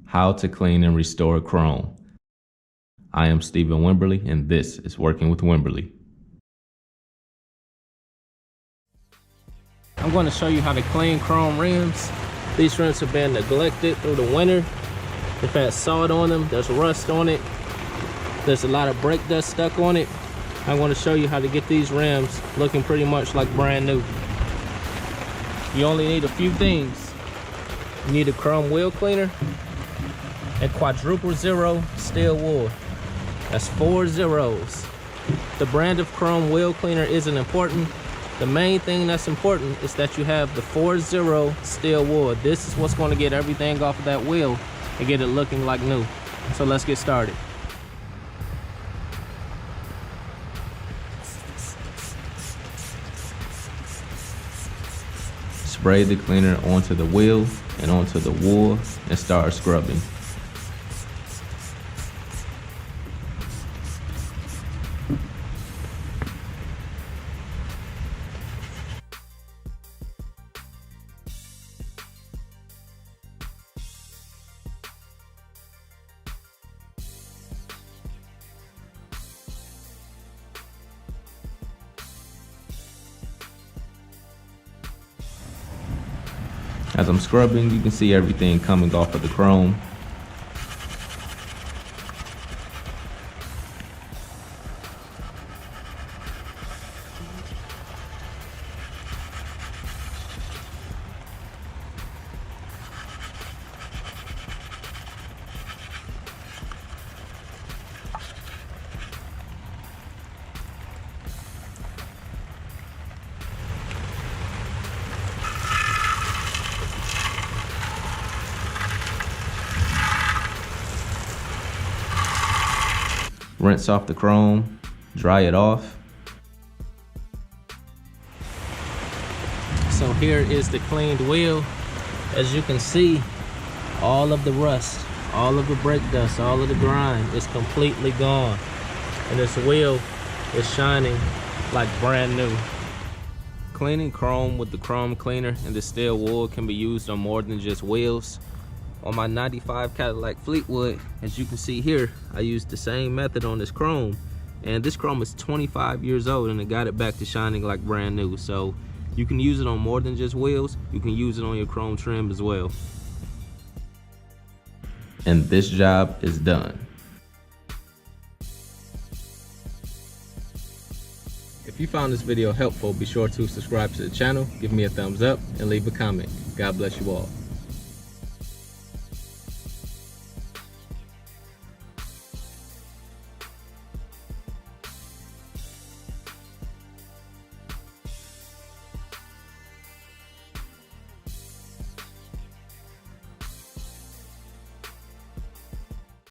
How to clean and restore chrome. I am Stephen Wimberley, and this is Working with Wimberley. I'm going to show you how to clean chrome rims. These rims have been neglected through the winter. They've had salt on them, there's rust on it, there's a lot of brake dust stuck on it. I'm going to show you how to get these rims looking pretty much like brand new. You only need a few things. You need a chrome wheel cleaner and quadruple zero steel wool. That's 4 zeros. The brand of chrome wheel cleaner isn't important. The main thing that's important is that you have the 4 zero steel wool. This is what's going to get everything off of that wheel and get it looking like new. So let's get started. Spray the cleaner onto the wheel and onto the wool and start scrubbing. As I'm scrubbing, you can see everything coming off of the chrome. Rinse off the chrome, dry it off. So here is the cleaned wheel. As you can see, all of the rust, all of the brake dust, all of the grime is completely gone. And this wheel is shining like brand new. Cleaning chrome with the chrome cleaner and the steel wool can be used on more than just wheels. On my 95 Cadillac Fleetwood, as you can see here, I used the same method on this chrome, and this chrome is 25 years old and it got it back to shining like brand new. So you can use it on more than just wheels. You can use it on your chrome trim as well. And this job is done. If you found this video helpful, be sure to subscribe to the channel, give me a thumbs up, and leave a comment. God bless you all.